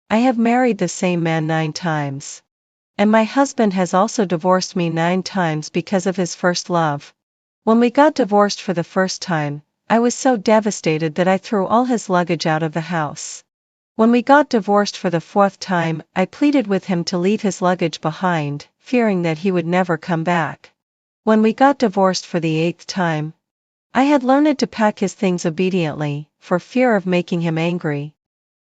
I have married the same man 9 times. And my husband has also divorced me 9 times because of his first love. When we got divorced for the first time, I was so devastated that I threw all his luggage out of the house. When we got divorced for the 4th time, I pleaded with him to leave his luggage behind, fearing that he would never come back. When we got divorced for the 8th time, I had learned to pack his things obediently, for fear of making him angry.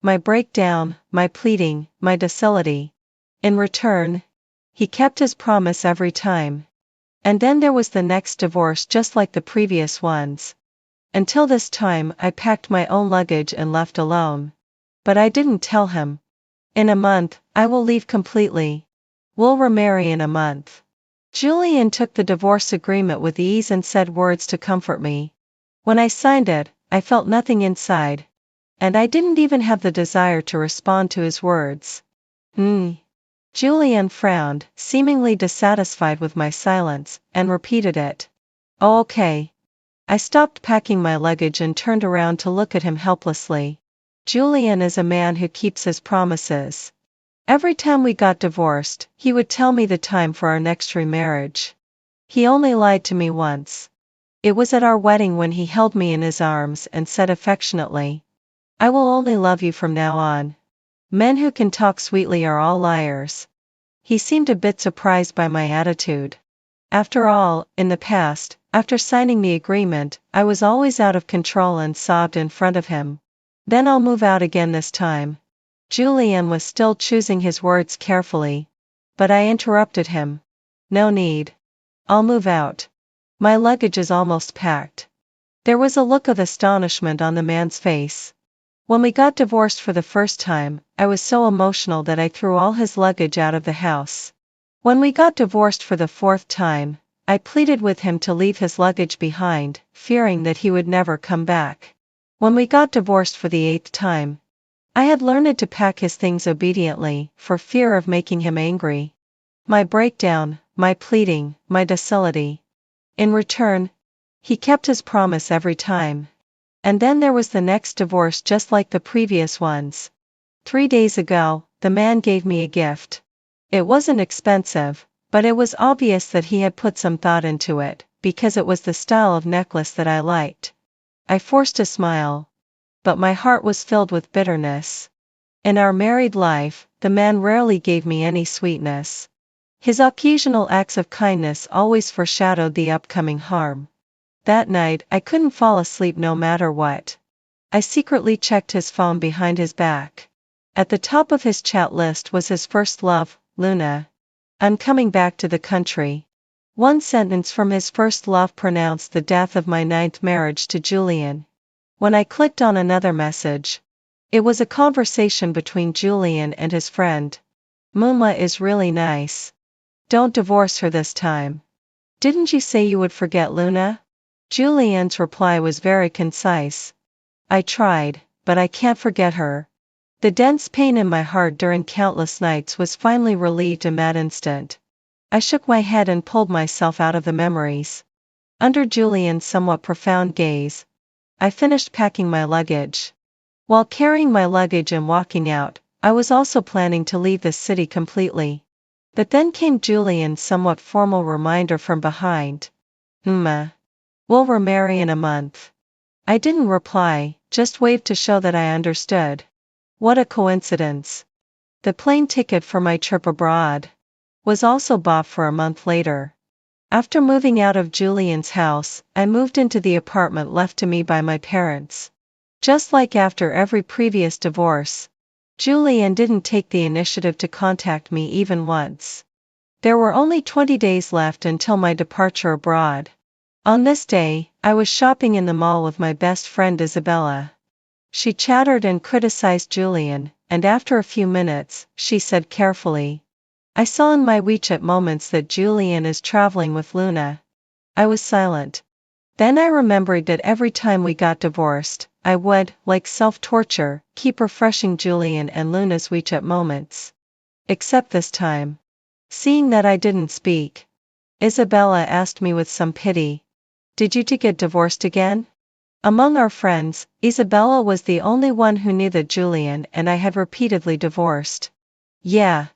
My breakdown, my pleading, my docility. In return, he kept his promise every time. And then there was the next divorce just like the previous ones. Until this time I packed my own luggage and left alone. But I didn't tell him. In a month, I will leave completely. We'll remarry in a month. Julian took the divorce agreement with ease and said words to comfort me. When I signed it, I felt nothing inside. And I didn't even have the desire to respond to his words. Julian frowned, seemingly dissatisfied with my silence, and repeated it. Oh, okay. I stopped packing my luggage and turned around to look at him helplessly. Julian is a man who keeps his promises. Every time we got divorced, he would tell me the time for our next remarriage. He only lied to me once. It was at our wedding when he held me in his arms and said affectionately, I will only love you from now on. Men who can talk sweetly are all liars. He seemed a bit surprised by my attitude. After all, in the past, after signing the agreement, I was always out of control and sobbed in front of him. Then I'll move out again this time. Julian was still choosing his words carefully. But I interrupted him. No need. I'll move out. My luggage is almost packed. There was a look of astonishment on the man's face. When we got divorced for the first time, I was so emotional that I threw all his luggage out of the house. When we got divorced for the 4th time, I pleaded with him to leave his luggage behind, fearing that he would never come back. When we got divorced for the 8th time, I had learned to pack his things obediently, for fear of making him angry. My breakdown, my pleading, my docility. In return, he kept his promise every time. And then there was the next divorce just like the previous ones. 3 days ago, the man gave me a gift. It wasn't expensive, but it was obvious that he had put some thought into it, because it was the style of necklace that I liked. I forced a smile. But my heart was filled with bitterness. In our married life, the man rarely gave me any sweetness. His occasional acts of kindness always foreshadowed the upcoming harm. That night, I couldn't fall asleep no matter what. I secretly checked his phone behind his back. At the top of his chat list was his first love, Luna. I'm coming back to the country. One sentence from his first love pronounced the death of my 9th marriage to Julian. When I clicked on another message, it was a conversation between Julian and his friend. Muma is really nice. Don't divorce her this time. Didn't you say you would forget Luna? Julian's reply was very concise. I tried, but I can't forget her. The dense pain in my heart during countless nights was finally relieved in that instant. I shook my head and pulled myself out of the memories. Under Julian's somewhat profound gaze, I finished packing my luggage. While carrying my luggage and walking out, I was also planning to leave the city completely. But then came Julian's somewhat formal reminder from behind. We'll remarry in a month. I didn't reply, just waved to show that I understood. What a coincidence. The plane ticket for my trip abroad was also bought for a month later. After moving out of Julian's house, I moved into the apartment left to me by my parents. Just like after every previous divorce, Julian didn't take the initiative to contact me even once. There were only 20 days left until my departure abroad. On this day, I was shopping in the mall with my best friend Isabella. She chattered and criticized Julian, and after a few minutes, she said carefully, I saw in my WeChat moments that Julian is traveling with Luna. I was silent. Then I remembered that every time we got divorced, I would, like self-torture, keep refreshing Julian and Luna's WeChat moments. Except this time. Seeing that I didn't speak, Isabella asked me with some pity, Did you two get divorced again? Among our friends, Isabella was the only one who knew that Julian and I had repeatedly divorced. Yeah.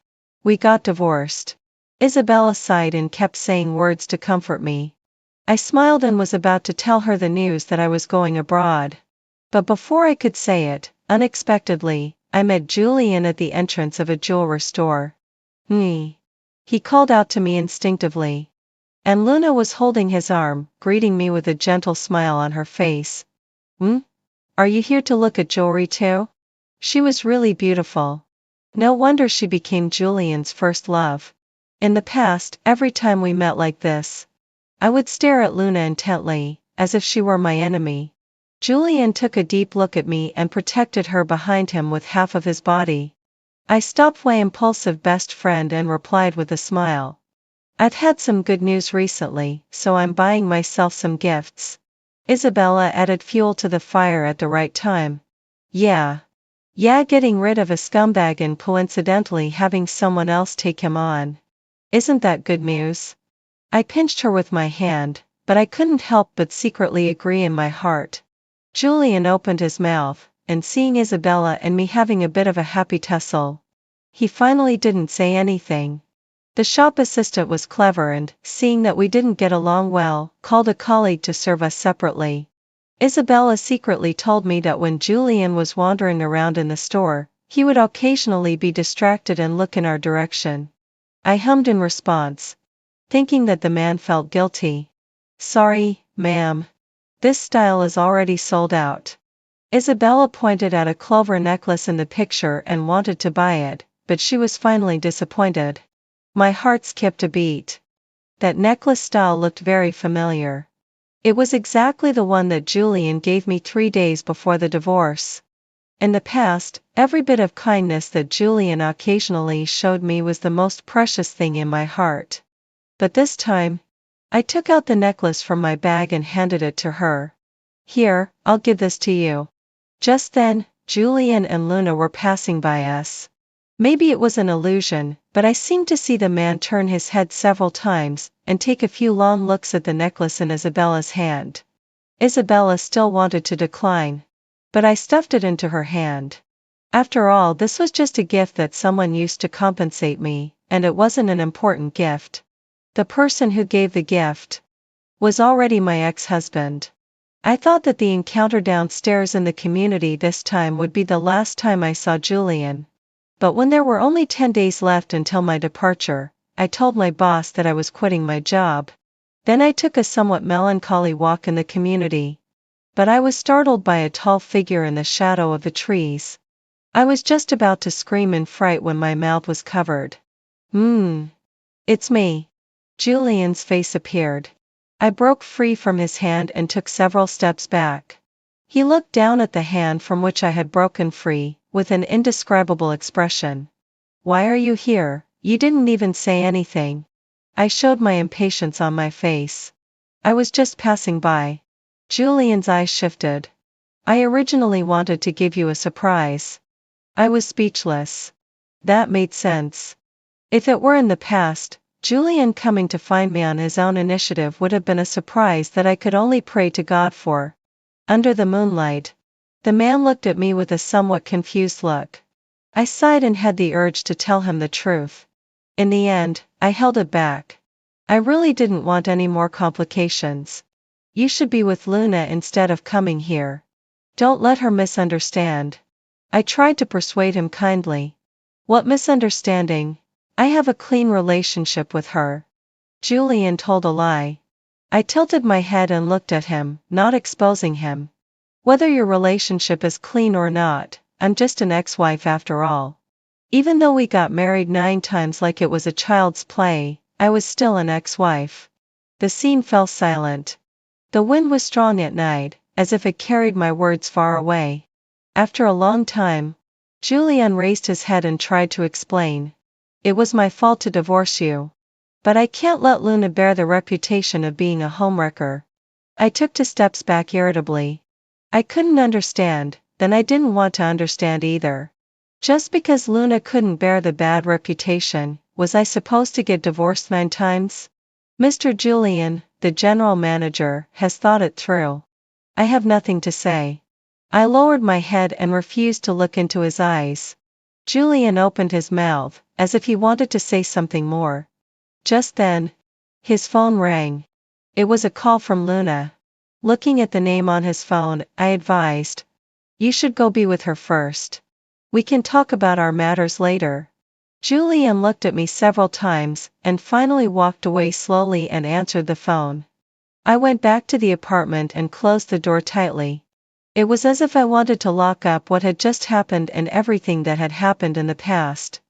We got divorced. Isabella sighed and kept saying words to comfort me. I smiled and was about to tell her the news that I was going abroad. But before I could say it, unexpectedly, I met Julian at the entrance of a jewelry store. "Nee." He called out to me instinctively. And Luna was holding his arm, greeting me with a gentle smile on her face. Are you here to look at jewelry too?" She was really beautiful. No wonder she became Julian's first love. In the past, every time we met like this, I would stare at Luna intently, as if she were my enemy. Julian took a deep look at me and protected her behind him with half of his body. I stopped my impulsive best friend and replied with a smile. "I've had some good news recently, so I'm buying myself some gifts." Isabella added fuel to the fire at the right time. Yeah, getting rid of a scumbag and coincidentally having someone else take him on. Isn't that good news? I pinched her with my hand, but I couldn't help but secretly agree in my heart. Julian opened his mouth, and seeing Isabella and me having a bit of a happy tussle, he finally didn't say anything. The shop assistant was clever and, seeing that we didn't get along well, called a colleague to serve us separately. Isabella secretly told me that when Julian was wandering around in the store, he would occasionally be distracted and look in our direction. I hummed in response, thinking that the man felt guilty. "Sorry, ma'am. This style is already sold out." Isabella pointed at a clover necklace in the picture and wanted to buy it, but she was finally disappointed. My heart skipped a beat. That necklace style looked very familiar. It was exactly the one that Julian gave me 3 days before the divorce. In the past, every bit of kindness that Julian occasionally showed me was the most precious thing in my heart. But this time, I took out the necklace from my bag and handed it to her. "Here, I'll give this to you." Just then, Julian and Luna were passing by us. Maybe it was an illusion, but I seemed to see the man turn his head several times, and take a few long looks at the necklace in Isabella's hand. Isabella still wanted to decline, but I stuffed it into her hand. After all, this was just a gift that someone used to compensate me, and it wasn't an important gift. The person who gave the gift was already my ex-husband. I thought that the encounter downstairs in the community this time would be the last time I saw Julian. But when there were only 10 days left until my departure, I told my boss that I was quitting my job. Then I took a somewhat melancholy walk in the community. But I was startled by a tall figure in the shadow of the trees. I was just about to scream in fright when my mouth was covered. It's me." Julian's face appeared. I broke free from his hand and took several steps back. He looked down at the hand from which I had broken free, with an indescribable expression. "Why are you here? You didn't even say anything." I showed my impatience on my face. "I was just passing by." Julian's eyes shifted. "I originally wanted to give you a surprise." I was speechless. That made sense. If it were in the past, Julian coming to find me on his own initiative would have been a surprise that I could only pray to God for. Under the moonlight, the man looked at me with a somewhat confused look. I sighed and had the urge to tell him the truth. In the end, I held it back. I really didn't want any more complications. "You should be with Luna instead of coming here. Don't let her misunderstand." I tried to persuade him kindly. "What misunderstanding? I have a clean relationship with her." Julian told a lie. I tilted my head and looked at him, not exposing him. "Whether your relationship is clean or not, I'm just an ex-wife after all. Even though we got married 9 times like it was a child's play, I was still an ex-wife." The scene fell silent. The wind was strong at night, as if it carried my words far away. After a long time, Julian raised his head and tried to explain. "It was my fault to divorce you. But I can't let Luna bear the reputation of being a homewrecker." I took 2 steps back irritably. I couldn't understand, then I didn't want to understand either. Just because Luna couldn't bear the bad reputation, was I supposed to get divorced 9 times? Mr. Julian, the general manager, has thought it through. I have nothing to say. I lowered my head and refused to look into his eyes. Julian opened his mouth, as if he wanted to say something more. Just then, his phone rang. It was a call from Luna. Looking at the name on his phone, I advised, "You should go be with her first. We can talk about our matters later." Julian looked at me several times, and finally walked away slowly and answered the phone. I went back to the apartment and closed the door tightly. It was as if I wanted to lock up what had just happened and everything that had happened in the past.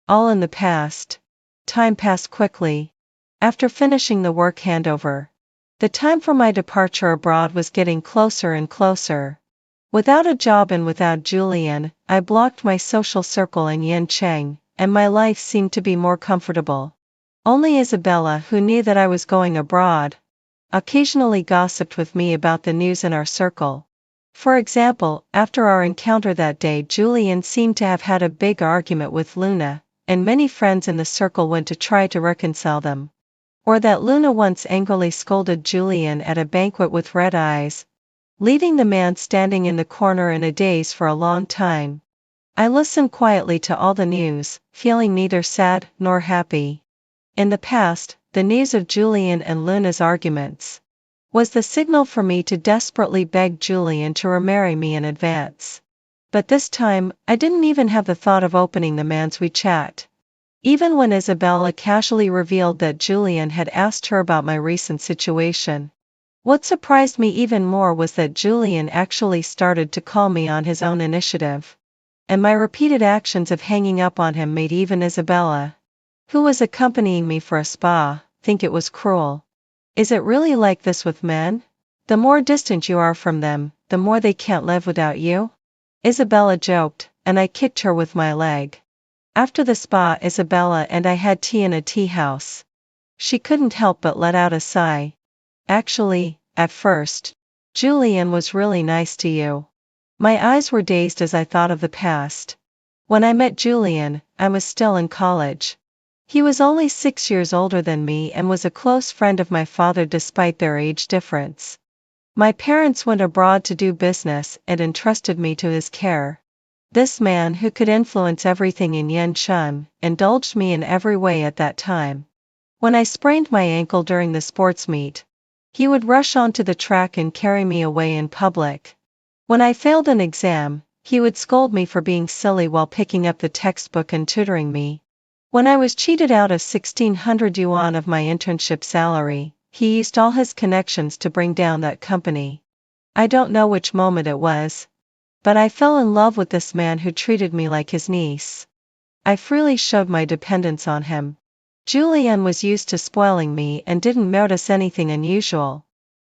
All in the past. Time passed quickly. After finishing the work handover, the time for my departure abroad was getting closer and closer. Without a job and without Julian, I blocked my social circle in Yancheng, and my life seemed to be more comfortable. Only Isabella, who knew that I was going abroad, occasionally gossiped with me about the news in our circle. For example, after our encounter that day, Julian seemed to have had a big argument with Luna, and many friends in the circle went to try to reconcile them. Or that Luna once angrily scolded Julian at a banquet with red eyes, leaving the man standing in the corner in a daze for a long time. I listened quietly to all the news, feeling neither sad nor happy. In the past, the news of Julian and Luna's arguments was the signal for me to desperately beg Julian to remarry me in advance. But this time, I didn't even have the thought of opening the man's WeChat. Even when Isabella casually revealed that Julian had asked her about my recent situation. What surprised me even more was that Julian actually started to call me on his own initiative. And my repeated actions of hanging up on him made even Isabella, who was accompanying me for a spa, think it was cruel. Is it really like this with men? The more distant you are from them, the more they can't live without you? Isabella joked, and I kicked her with my leg. After the spa, Isabella and I had tea in a tea house. She couldn't help but let out a sigh. Actually, at first, Julian was really nice to you. My eyes were dazed as I thought of the past. When I met Julian, I was still in college. He was only 6 years older than me and was a close friend of my father despite their age difference. My parents went abroad to do business and entrusted me to his care. This man, who could influence everything in Yancheng, indulged me in every way at that time. When I sprained my ankle during the sports meet, he would rush onto the track and carry me away in public. When I failed an exam, he would scold me for being silly while picking up the textbook and tutoring me. When I was cheated out of 1,600 yuan of my internship salary, he used all his connections to bring down that company. I don't know which moment it was, but I fell in love with this man who treated me like his niece. I freely showed my dependence on him. Julian was used to spoiling me and didn't notice anything unusual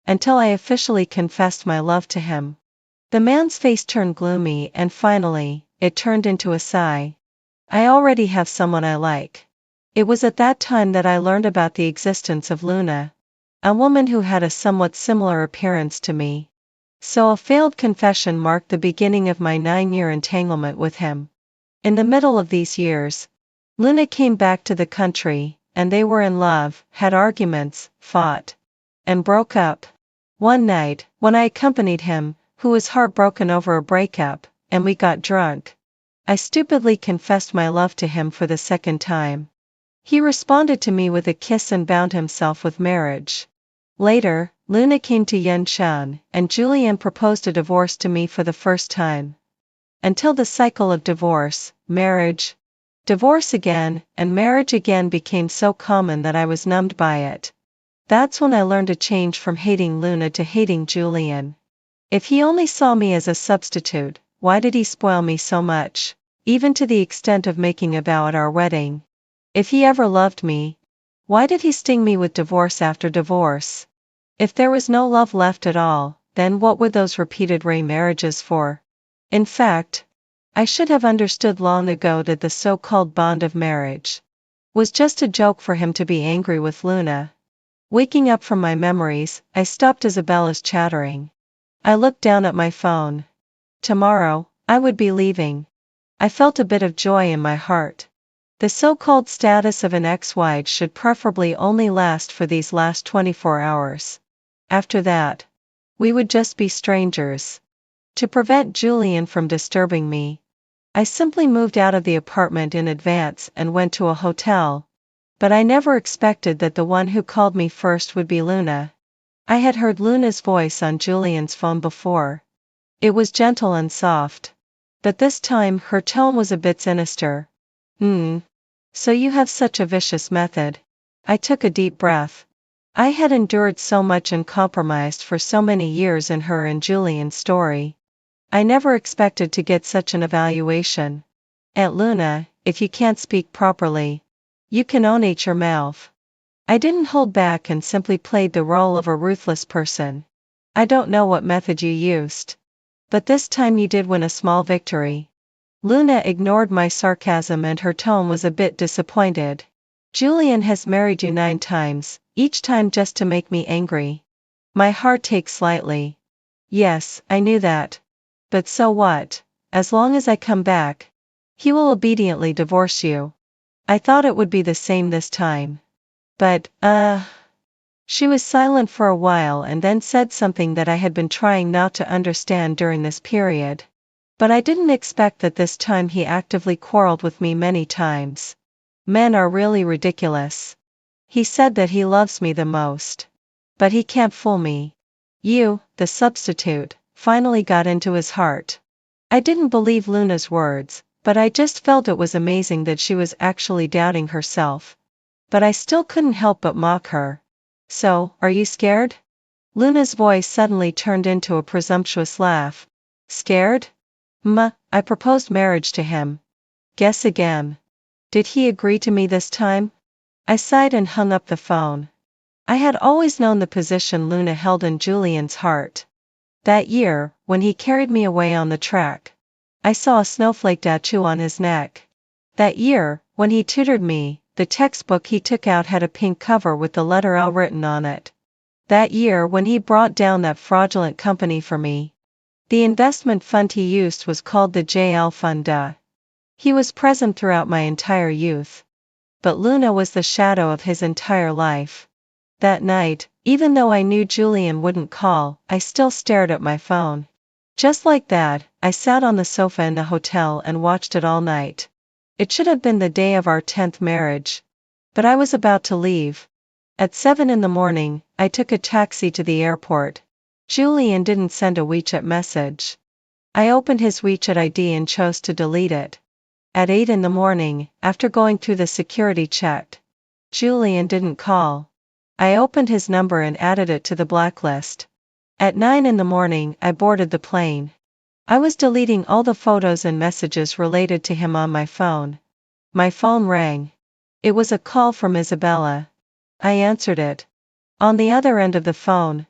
until I officially confessed my love to him. The man's face turned gloomy and finally, it turned into a sigh. I already have someone I like. It was at that time that I learned about the existence of Luna, a woman who had a somewhat similar appearance to me. So a failed confession marked the beginning of my 9-year entanglement with him. In the middle of these years, Luna came back to the country, and they were in love, had arguments, fought, and broke up. One night, when I accompanied him, who was heartbroken over a breakup, and we got drunk, I stupidly confessed my love to him for the second time. He responded to me with a kiss and bound himself with marriage. Later, Luna came to Yancheng, and Julian proposed a divorce to me for the first time. Until the cycle of divorce, marriage, divorce again, and marriage again became so common that I was numbed by it. That's when I learned to change from hating Luna to hating Julian. If he only saw me as a substitute, why did he spoil me so much, even to the extent of making a vow at our wedding? If he ever loved me, why did he sting me with divorce after divorce? If there was no love left at all, then what were those repeated remarriages for? In fact, I should have understood long ago that the so-called bond of marriage was just a joke for him to be angry with Luna. Waking up from my memories, I stopped Isabella's chattering. I looked down at my phone. Tomorrow, I would be leaving. I felt a bit of joy in my heart. The so-called status of an ex-wife should preferably only last for these last 24 hours. After that, We would just be strangers. To prevent Julian from disturbing me, I simply moved out of the apartment in advance and went to a hotel. But I never expected that the one who called me first would be Luna. I had heard Luna's voice on Julian's phone before. It was gentle and soft. But this time her tone was a bit sinister. So you have such a vicious method. I took a deep breath. I had endured so much and compromised for so many years in her and Julian's story. I never expected to get such an evaluation. Aunt Luna, if you can't speak properly, you can own your mouth. I didn't hold back and simply played the role of a ruthless person. I don't know what method you used. But this time you did win a small victory. Luna ignored my sarcasm and her tone was a bit disappointed. Julian has married you 9 times, each time just to make me angry. My heart takes slightly. Yes, I knew that. But so what? As long as I come back, he will obediently divorce you. I thought it would be the same this time. But, She was silent for a while and then said something that I had been trying not to understand during this period. But I didn't expect that this time he actively quarreled with me many times. Men are really ridiculous. He said that he loves me the most. But he can't fool me. You, the substitute, finally got into his heart. I didn't believe Luna's words, but I just felt it was amazing that she was actually doubting herself. But I still couldn't help but mock her. So, are you scared? Luna's voice suddenly turned into a presumptuous laugh. Scared? I proposed marriage to him. Guess again. Did he agree to me this time? I sighed and hung up the phone. I had always known the position Luna held in Julian's heart. That year, when he carried me away on the track, I saw a snowflake tattoo on his neck. That year, when he tutored me, the textbook he took out had a pink cover with the letter L written on it. That year when he brought down that fraudulent company for me. The investment fund he used was called the JL Fund. He was present throughout my entire youth. But Luna was the shadow of his entire life. That night, even though I knew Julian wouldn't call, I still stared at my phone. Just like that, I sat on the sofa in the hotel and watched it all night. It should have been the day of our 10th marriage. But I was about to leave. At 7 in the morning, I took a taxi to the airport. Julian didn't send a WeChat message. I opened his WeChat ID and chose to delete it. At 8 in the morning, after going through the security check, Julian didn't call. I opened his number and added it to the blacklist. At 9 in the morning, I boarded the plane. I was deleting all the photos and messages related to him on my phone. My phone rang. It was a call from Isabella. I answered it. On the other end of the phone,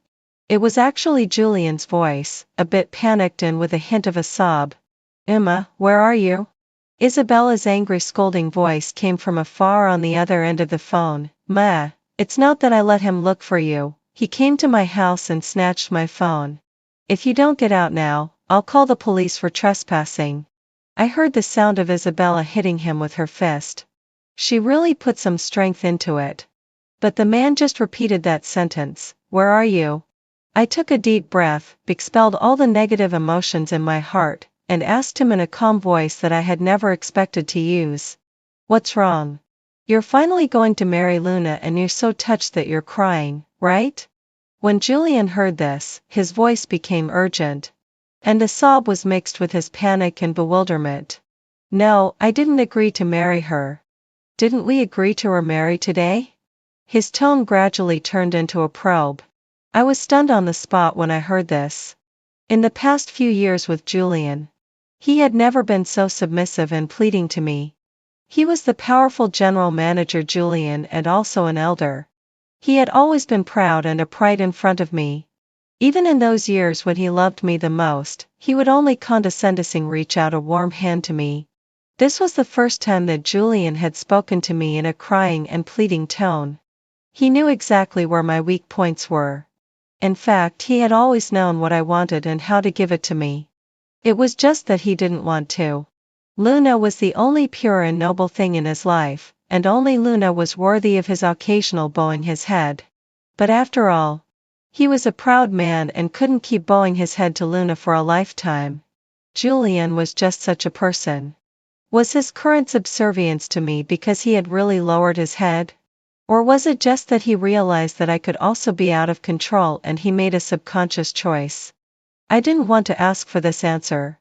it was actually Julian's voice, a bit panicked and with a hint of a sob. Emma, where are you? Isabella's angry scolding voice came from afar on the other end of the phone. Ma, it's not that I let him look for you. He came to my house and snatched my phone. If you don't get out now, I'll call the police for trespassing. I heard the sound of Isabella hitting him with her fist. She really put some strength into it. But the man just repeated that sentence, where are you? I took a deep breath, expelled all the negative emotions in my heart, and asked him in a calm voice that I had never expected to use. What's wrong? You're finally going to marry Luna and you're so touched that you're crying, right? When Julian heard this, his voice became urgent. And a sob was mixed with his panic and bewilderment. No, I didn't agree to marry her. Didn't we agree to remarry today? His tone gradually turned into a probe. I was stunned on the spot when I heard this. In the past few years with Julian, he had never been so submissive and pleading to me. He was the powerful general manager Julian and also an elder. He had always been proud and upright in front of me. Even in those years when he loved me the most, he would only condescendingly reach out a warm hand to me. This was the first time that Julian had spoken to me in a crying and pleading tone. He knew exactly where my weak points were. In fact, he had always known what I wanted and how to give it to me. It was just that he didn't want to. Luna was the only pure and noble thing in his life, and only Luna was worthy of his occasional bowing his head. But after all, He was a proud man and couldn't keep bowing his head to Luna for a lifetime. Julian was just such a person. Was his current subservience to me because he had really lowered his head? Or was it just that he realized that I could also be out of control and he made a subconscious choice? I didn't want to ask for this answer.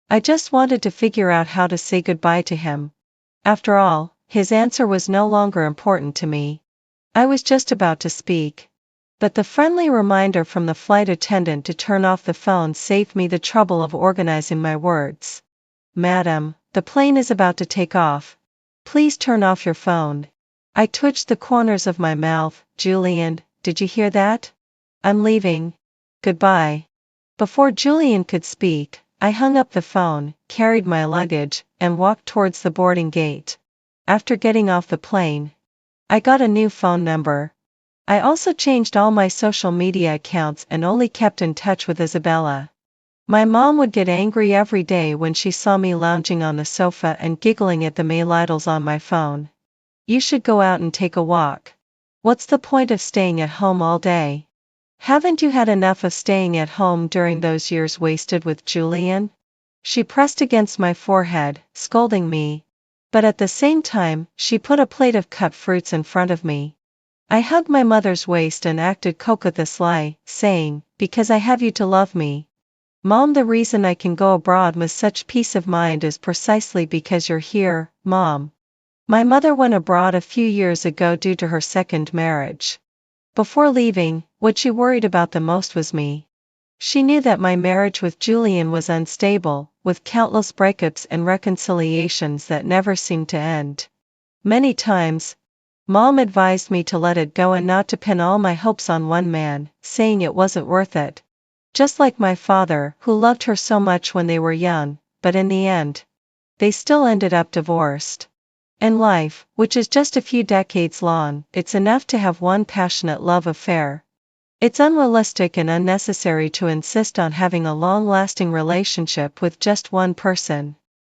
I just wanted to figure out how to say goodbye to him. After all, his answer was no longer important to me. I was just about to speak. But the friendly reminder from the flight attendant to turn off the phone saved me the trouble of organizing my words. Madam, the plane is about to take off. Please turn off your phone. I twitched the corners of my mouth. Julian, did you hear that? I'm leaving. Goodbye. Before Julian could speak, I hung up the phone, carried my luggage, and walked towards the boarding gate. After getting off the plane, I got a new phone number. I also changed all my social media accounts and only kept in touch with Isabella. My mom would get angry every day when she saw me lounging on the sofa and giggling at the mail-idols on my phone. You should go out and take a walk. What's the point of staying at home all day? Haven't you had enough of staying at home during those years wasted with Julian? She pressed against my forehead, scolding me. But at the same time, she put a plate of cut fruits in front of me. I hugged my mother's waist and acted coquettously, saying, because I have you to love me. Mom, the reason I can go abroad with such peace of mind is precisely because you're here, Mom. My mother went abroad a few years ago due to her second marriage. Before leaving, what she worried about the most was me. She knew that my marriage with Julian was unstable, with countless breakups and reconciliations that never seemed to end. Many times, Mom advised me to let it go and not to pin all my hopes on one man, saying it wasn't worth it. Just like my father, who loved her so much when they were young, but in the end, they still ended up divorced. In life, which is just a few decades long, it's enough to have one passionate love affair. It's unrealistic and unnecessary to insist on having a long-lasting relationship with just one person.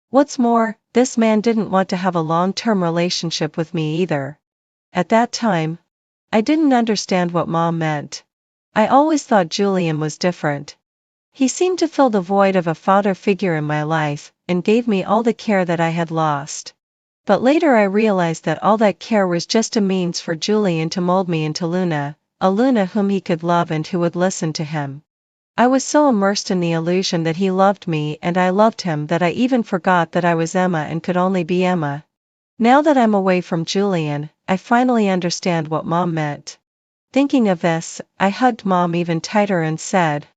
What's more, this man didn't want to have a long-term relationship with me either. At that time, I didn't understand what Mom meant. I always thought Julian was different. He seemed to fill the void of a father figure in my life, and gave me all the care that I had lost. But later I realized that all that care was just a means for Julian to mold me into Luna, a Luna whom he could love and who would listen to him. I was so immersed in the illusion that he loved me and I loved him that I even forgot that I was Emma and could only be Emma. Now that I'm away from Julian, I finally understand what Mom meant. Thinking of this, I hugged Mom even tighter and said,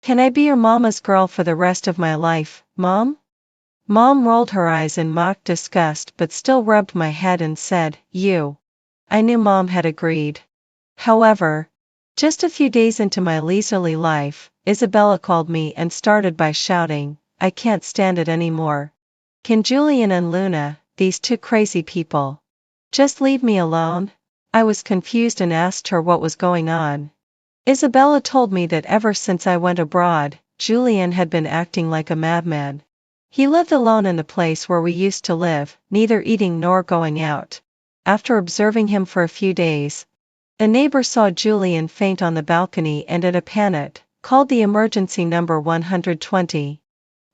"Can I be your mama's girl for the rest of my life, Mom?" Mom rolled her eyes in mock disgust but still rubbed my head and said, "You." I knew Mom had agreed. However, just a few days into my leisurely life, Isabella called me and started by shouting, "I can't stand it anymore. Can Julian and Luna, these two crazy people, just leave me alone?" I was confused and asked her what was going on. Isabella told me that ever since I went abroad, Julian had been acting like a madman. He lived alone in the place where we used to live, neither eating nor going out. After observing him for a few days, a neighbor saw Julian faint on the balcony and in a panic, called the emergency number 120.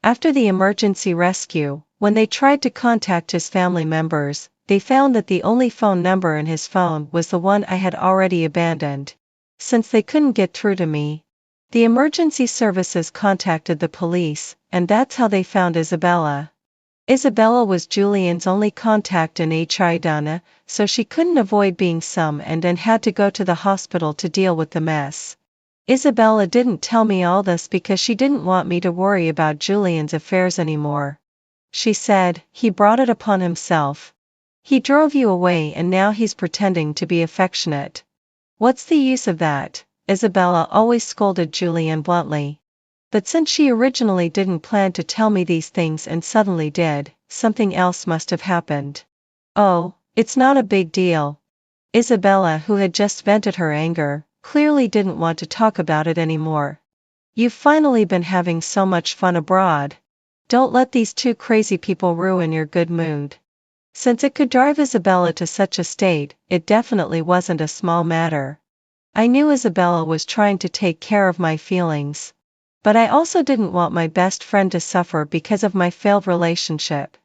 After the emergency rescue, when they tried to contact his family members, they found that the only phone number in his phone was the one I had already abandoned. Since they couldn't get through to me, the emergency services contacted the police, and that's how they found Isabella. Isabella was Julian's only contact in China, so she couldn't avoid being summoned and had to go to the hospital to deal with the mess. Isabella didn't tell me all this because she didn't want me to worry about Julian's affairs anymore. She said, "He brought it upon himself. He drove you away and now he's pretending to be affectionate. What's the use of that?" Isabella always scolded Julian bluntly. But since she originally didn't plan to tell me these things and suddenly did, something else must have happened. "Oh, it's not a big deal." Isabella, who had just vented her anger, clearly didn't want to talk about it anymore. "You've finally been having so much fun abroad. Don't let these two crazy people ruin your good mood." Since it could drive Isabella to such a state, it definitely wasn't a small matter. I knew Isabella was trying to take care of my feelings. But I also didn't want my best friend to suffer because of my failed relationship.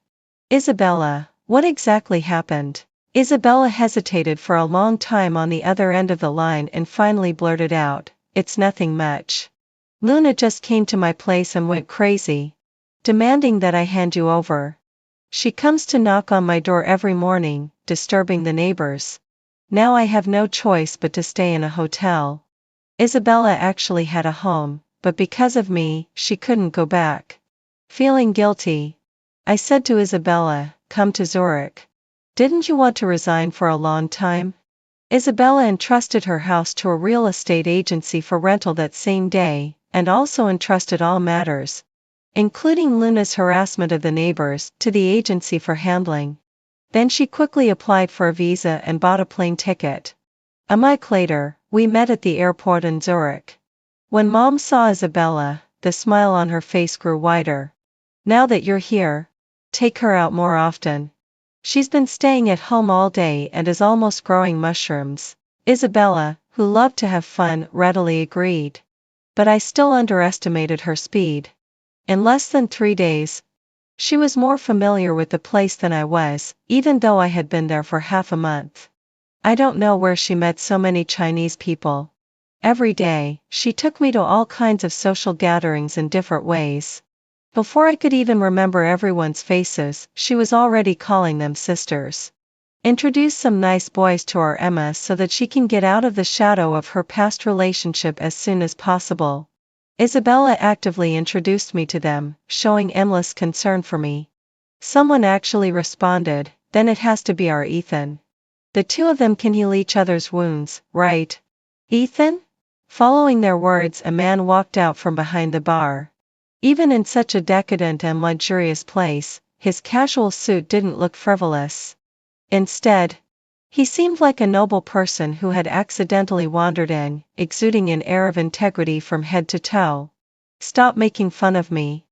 Isabella, what exactly happened? Isabella hesitated for a long time on the other end of the line and finally blurted out, "It's nothing much. Luna just came to my place and went crazy, demanding that I hand you over. She comes to knock on my door every morning, disturbing the neighbors. Now I have no choice but to stay in a hotel." Isabella actually had a home, but because of me, she couldn't go back. Feeling guilty, I said to Isabella, "Come to Zurich. Didn't you want to resign for a long time?" Isabella entrusted her house to a real estate agency for rental that same day, and also entrusted all matters, including Luna's harassment of the neighbors, to the agency for handling. Then she quickly applied for a visa and bought a plane ticket. A month later, we met at the airport in Zurich. When Mom saw Isabella, the smile on her face grew wider. "Now that you're here, take her out more often. She's been staying at home all day and is almost growing mushrooms." Isabella, who loved to have fun, readily agreed. But I still underestimated her speed. In less than 3 days, she was more familiar with the place than I was, even though I had been there for half a month. I don't know where she met so many Chinese people. Every day, she took me to all kinds of social gatherings in different ways. Before I could even remember everyone's faces, she was already calling them sisters. "Introduce some nice boys to our Emma so that she can get out of the shadow of her past relationship as soon as possible." Isabella actively introduced me to them, showing endless concern for me. Someone actually responded, "Then it has to be our Ethan. The two of them can heal each other's wounds, right?" "Ethan?" Following their words, a man walked out from behind the bar. Even in such a decadent and luxurious place, his casual suit didn't look frivolous. Instead, he seemed like a noble person who had accidentally wandered in, exuding an air of integrity from head to toe. "Stop making fun of me.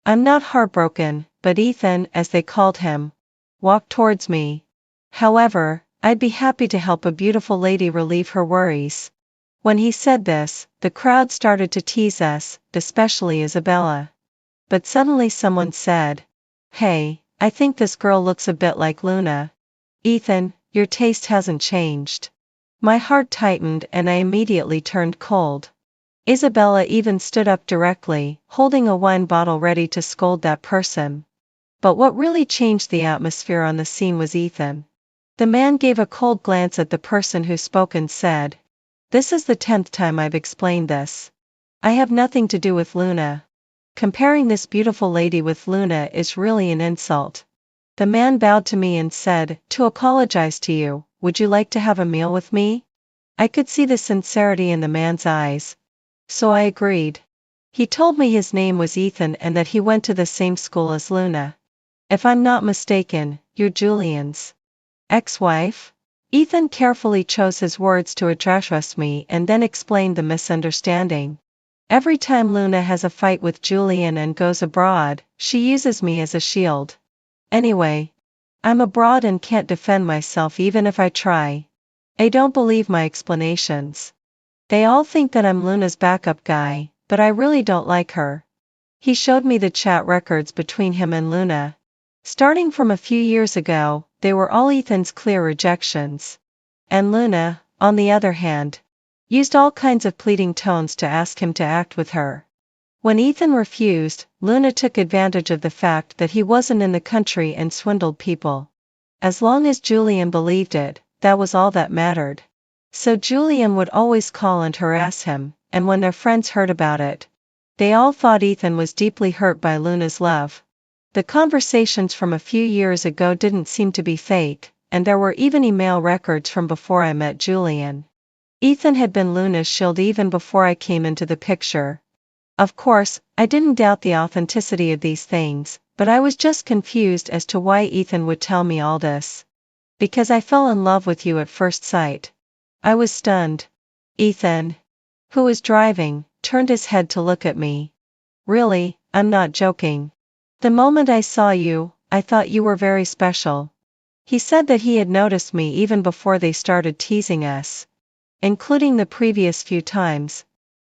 I'm not heartbroken," but Ethan, as they called him, walked towards me. "However, I'd be happy to help a beautiful lady relieve her worries." When he said this, the crowd started to tease us, especially Isabella. But suddenly someone said, "Hey, I think this girl looks a bit like Luna." "Ethan, your taste hasn't changed." My heart tightened and I immediately turned cold. Isabella even stood up directly, holding a wine bottle ready to scold that person. But what really changed the atmosphere on the scene was Ethan. The man gave a cold glance at the person who spoke and said, "This is the 10th time I've explained this. I have nothing to do with Luna. Comparing this beautiful lady with Luna is really an insult." The man bowed to me and said, "To apologize to you, would you like to have a meal with me?" I could see the sincerity in the man's eyes, so I agreed. He told me his name was Ethan and that he went to the same school as Luna. "If I'm not mistaken, you're Julian's ex-wife?" Ethan carefully chose his words to address me and then explained the misunderstanding. "Every time Luna has a fight with Julian and goes abroad, she uses me as a shield. Anyway, I'm abroad and can't defend myself even if I try. I don't believe my explanations. They all think that I'm Luna's backup guy, but I really don't like her." He showed me the chat records between him and Luna. Starting from a few years ago, they were all Ethan's clear rejections. And Luna, on the other hand, used all kinds of pleading tones to ask him to act with her. When Ethan refused, Luna took advantage of the fact that he wasn't in the country and swindled people. As long as Julian believed it, that was all that mattered. So Julian would always call and harass him, and when their friends heard about it, they all thought Ethan was deeply hurt by Luna's love. The conversations from a few years ago didn't seem to be fake, and there were even email records from before I met Julian. Ethan had been Luna's shield even before I came into the picture. Of course, I didn't doubt the authenticity of these things, but I was just confused as to why Ethan would tell me all this. "Because I fell in love with you at first sight." I was stunned. Ethan, who was driving, turned his head to look at me. "Really, I'm not joking. The moment I saw you, I thought you were very special." He said that he had noticed me even before they started teasing us. including the previous few times.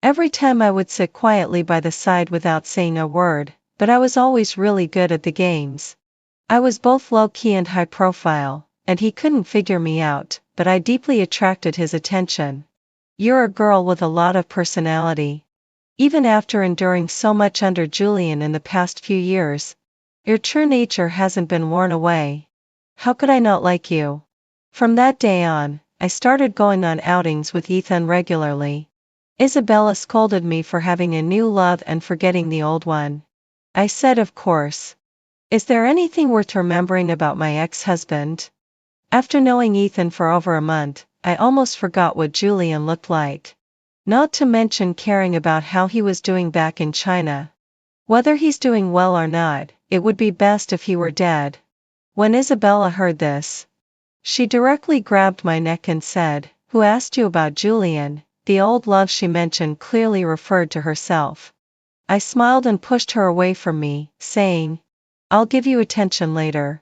Every time I would sit quietly by the side without saying a word, but I was always really good at the games. I was both low-key and high-profile, and he couldn't figure me out, but I deeply attracted his attention. You're a girl with a lot of personality. Even after enduring so much under Julian in the past few years, your true nature hasn't been worn away. How could I not like you? From that day on, I started going on outings with Ethan regularly. Isabella scolded me for having a new love and forgetting the old one. I said, of course. Is there anything worth remembering about my ex-husband? After knowing Ethan for over a month, I almost forgot what Julian looked like. Not to mention caring about how he was doing back in China. Whether he's doing well or not, it would be best if he were dead. When Isabella heard this, she directly grabbed my neck and said, "Who asked you about Julian?" The old love she mentioned clearly referred to herself. I smiled and pushed her away from me, saying, "I'll give you attention later.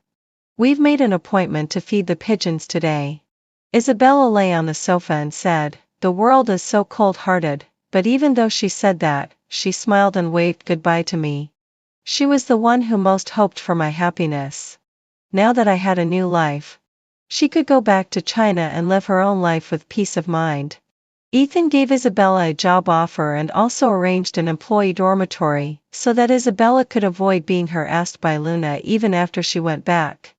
We've made an appointment to feed the pigeons today." Isabella lay on the sofa and said, "The world is so cold-hearted," but even though she said that, she smiled and waved goodbye to me. She was the one who most hoped for my happiness. Now that I had a new life, she could go back to China and live her own life with peace of mind. Ethan gave Isabella a job offer and also arranged an employee dormitory, so that Isabella could avoid being harassed by Luna even after she went back.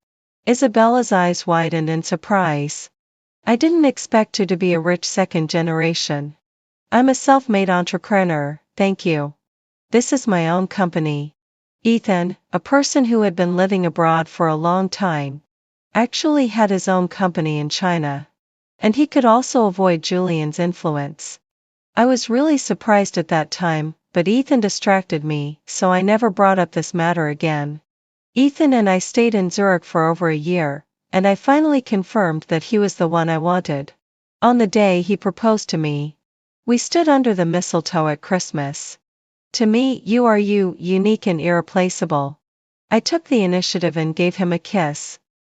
Isabella's eyes widened in surprise. I didn't expect you to be a rich second generation. I'm a self-made entrepreneur, thank you. This is my own company. Ethan, a person who had been living abroad for a long time, actually had his own company in China. And he could also avoid Julian's influence. I was really surprised at that time, but Ethan distracted me, so I never brought up this matter again. Ethan and I stayed in Zurich for over a year, and I finally confirmed that he was the one I wanted. On the day he proposed to me, we stood under the mistletoe at Christmas. To me, you are you, unique and irreplaceable. I took the initiative and gave him a kiss.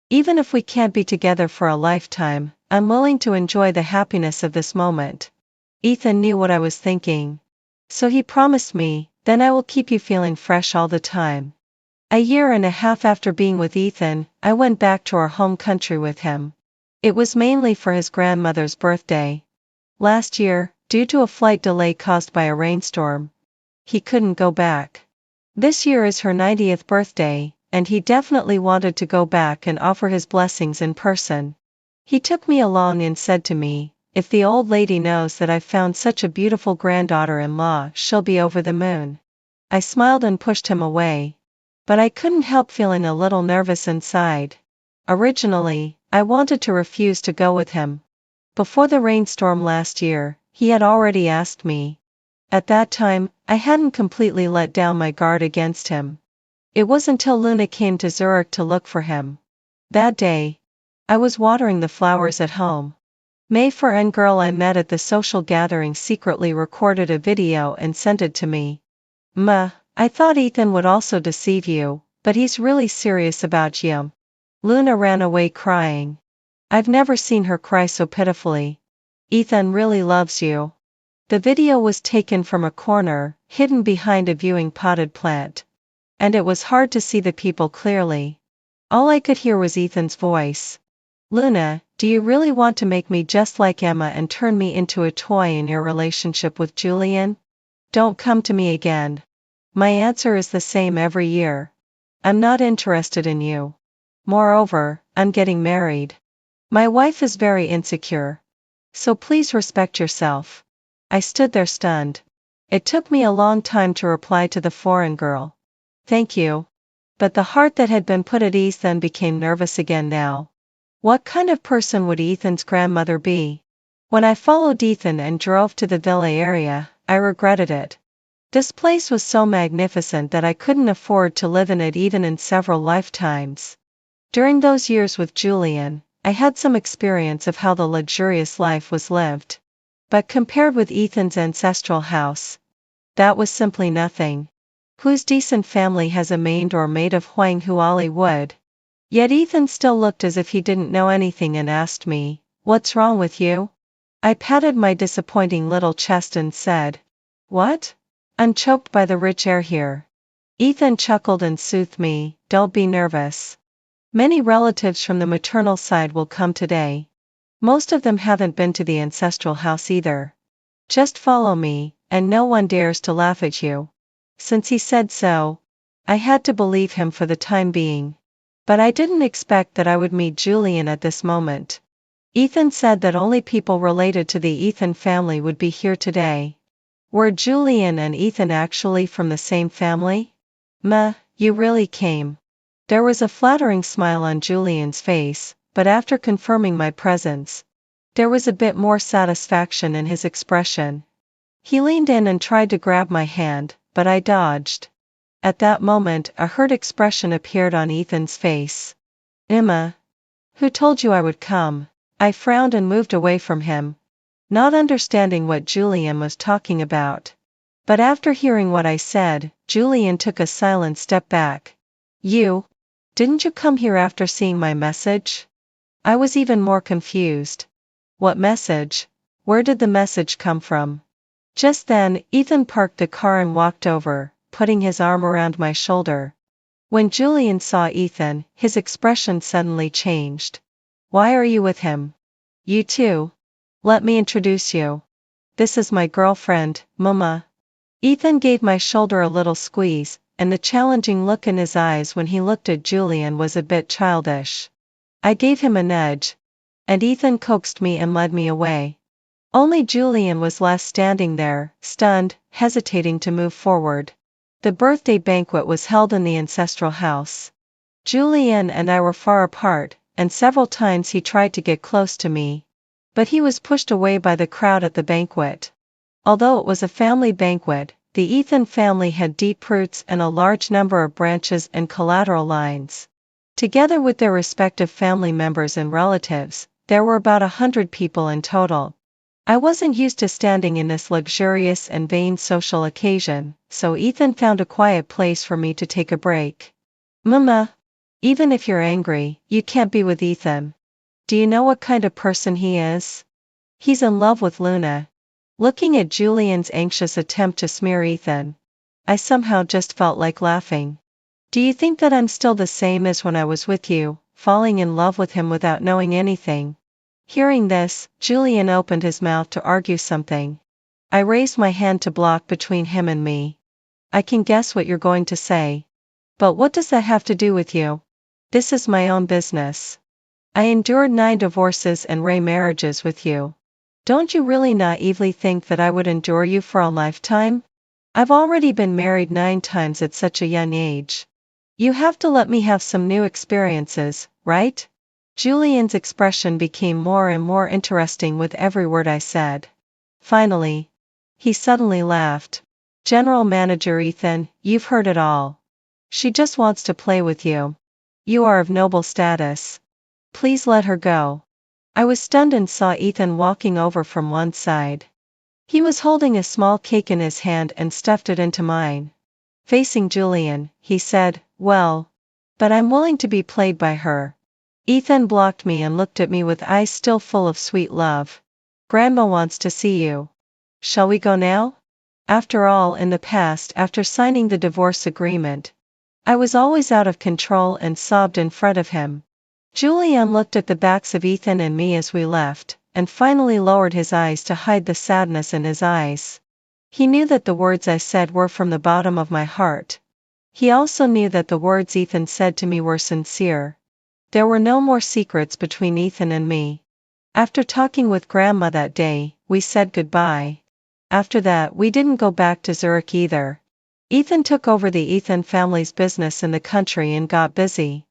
Even if we can't be together for a lifetime, I'm willing to enjoy the happiness of this moment. Ethan knew what I was thinking. So he promised me, then I will keep you feeling fresh all the time. A year and a half after being with Ethan, I went back to our home country with him. It was mainly for his grandmother's birthday. Last year, due to a flight delay caused by a rainstorm, he couldn't go back. This year is her 90th birthday, and he definitely wanted to go back and offer his blessings in person. He took me along and said to me, "If the old lady knows that I've found such a beautiful granddaughter-in-law, she'll be over the moon." I smiled and pushed him away. But I couldn't help feeling a little nervous inside. Originally, I wanted to refuse to go with him. Before the rainstorm last year, he had already asked me. At that time, I hadn't completely let down my guard against him. It was until Luna came to Zurich to look for him. That day, I was watering the flowers at home. May friend girl I met at the social gathering secretly recorded a video and sent it to me. I thought Ethan would also deceive you, but he's really serious about you." Luna ran away crying. I've never seen her cry so pitifully. Ethan really loves you. The video was taken from a corner, hidden behind a viewing potted plant. And it was hard to see the people clearly. All I could hear was Ethan's voice. "Luna, do you really want to make me just like Emma and turn me into a toy in your relationship with Julian? Don't come to me again." My answer is the same every year. I'm not interested in you. Moreover, I'm getting married. My wife is very insecure. So please respect yourself. I stood there stunned. It took me a long time to reply to the foreign girl. Thank you. But the heart that had been put at ease then became nervous again now. What kind of person would Ethan's grandmother be? When I followed Ethan and drove to the villa area, I regretted it. This place was so magnificent that I couldn't afford to live in it even in several lifetimes. During those years with Julian, I had some experience of how the luxurious life was lived. But compared with Ethan's ancestral house, that was simply nothing. Whose decent family has a maid or maid of Huang Huali wood? Yet Ethan still looked as if he didn't know anything and asked me, "What's wrong with you?" I patted my disappointing little chest and said, "What?" Unchoked by the rich air here. Ethan chuckled and soothed me, "Don't be nervous. Many relatives from the maternal side will come today. Most of them haven't been to the ancestral house either. Just follow me, and no one dares to laugh at you." Since he said so, I had to believe him for the time being. But I didn't expect that I would meet Julian at this moment. Ethan said that only people related to the Ethan family would be here today. Were Julian and Ethan actually from the same family? "Meh, you really came." There was a flattering smile on Julian's face, but after confirming my presence, there was a bit more satisfaction in his expression. He leaned in and tried to grab my hand, but I dodged. At that moment, a hurt expression appeared on Ethan's face. "Emma, who told you I would come?" I frowned and moved away from him, not understanding what Julian was talking about. But after hearing what I said, Julian took a silent step back. Didn't you come here after seeing my message?" I was even more confused. "What message? Where did the message come from?" Just then, Ethan parked the car and walked over, putting his arm around my shoulder. When Julian saw Ethan, his expression suddenly changed. "Why are you with him?" "You too? Let me introduce you. This is my girlfriend, Mama." Ethan gave my shoulder a little squeeze, and the challenging look in his eyes when he looked at Julian was a bit childish. I gave him a nudge, and Ethan coaxed me and led me away. Only Julian was left standing there, stunned, hesitating to move forward. The birthday banquet was held in the ancestral house. Julian and I were far apart, and several times he tried to get close to me. But he was pushed away by the crowd at the banquet. Although it was a family banquet, the Ethan family had deep roots and a large number of branches and collateral lines. Together with their respective family members and relatives, there were about 100 people in total. I wasn't used to standing in this luxurious and vain social occasion, so Ethan found a quiet place for me to take a break. "Mama, even if you're angry, you can't be with Ethan. Do you know what kind of person he is? He's in love with Luna." Looking at Julian's anxious attempt to smear Ethan, I somehow just felt like laughing. "Do you think that I'm still the same as when I was with you, falling in love with him without knowing anything?" Hearing this, Julian opened his mouth to argue something. I raised my hand to block between him and me. "I can guess what you're going to say. But what does that have to do with you? This is my own business. I endured 9 divorces and remarriages with you. Don't you really naively think that I would endure you for a lifetime? I've already been married 9 times at such a young age. You have to let me have some new experiences, right?" Julian's expression became more and more interesting with every word I said. Finally, he suddenly laughed. "General Manager Ethan, you've heard it all. She just wants to play with you. You are of noble status. Please let her go." I was stunned and saw Ethan walking over from one side. He was holding a small cake in his hand and stuffed it into mine. Facing Julian, he said, "Well, but I'm willing to be played by her." Ethan blocked me and looked at me with eyes still full of sweet love. "Grandma wants to see you. Shall we go now?" After all, in the past, after signing the divorce agreement, I was always out of control and sobbed in front of him. Julian looked at the backs of Ethan and me as we left, and finally lowered his eyes to hide the sadness in his eyes. He knew that the words I said were from the bottom of my heart. He also knew that the words Ethan said to me were sincere. There were no more secrets between Ethan and me. After talking with Grandma that day, we said goodbye. After that, we didn't go back to Zurich either. Ethan took over the Ethan family's business in the country and got busy.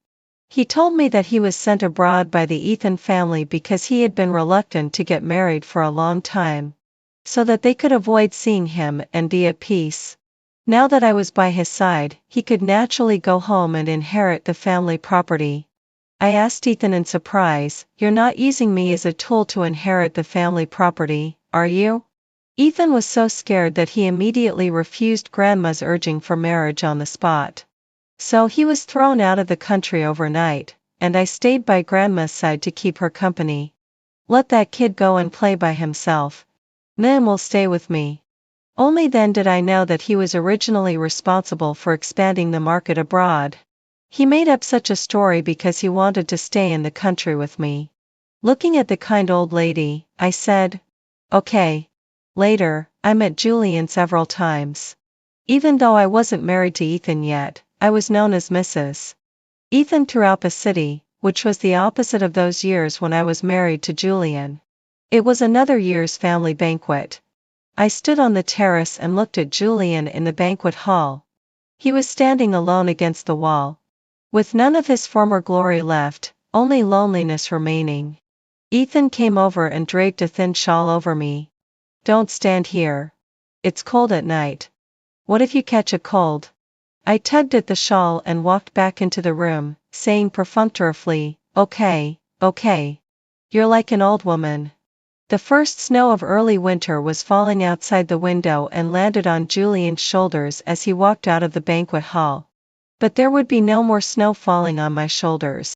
He told me that he was sent abroad by the Ethan family because he had been reluctant to get married for a long time, so that they could avoid seeing him and be at peace. Now that I was by his side, he could naturally go home and inherit the family property. I asked Ethan in surprise, "You're not using me as a tool to inherit the family property, are you?" Ethan was so scared that he immediately refused Grandma's urging for marriage on the spot. So he was thrown out of the country overnight, and I stayed by Grandma's side to keep her company. Let that kid go and play by himself. Nim will stay with me. Only then did I know that he was originally responsible for expanding the market abroad. He made up such a story because he wanted to stay in the country with me. Looking at the kind old lady, I said, okay. Later, I met Julian several times. Even though I wasn't married to Ethan yet, I was known as Mrs. Ethan throughout the city, which was the opposite of those years when I was married to Julian. It was another year's family banquet. I stood on the terrace and looked at Julian in the banquet hall. He was standing alone against the wall. With none of his former glory left, only loneliness remaining. Ethan came over and draped a thin shawl over me. Don't stand here. It's cold at night. What if you catch a cold? I tugged at the shawl and walked back into the room, saying perfunctorily, okay, okay. You're like an old woman. The first snow of early winter was falling outside the window and landed on Julian's shoulders as he walked out of the banquet hall. But there would be no more snow falling on my shoulders.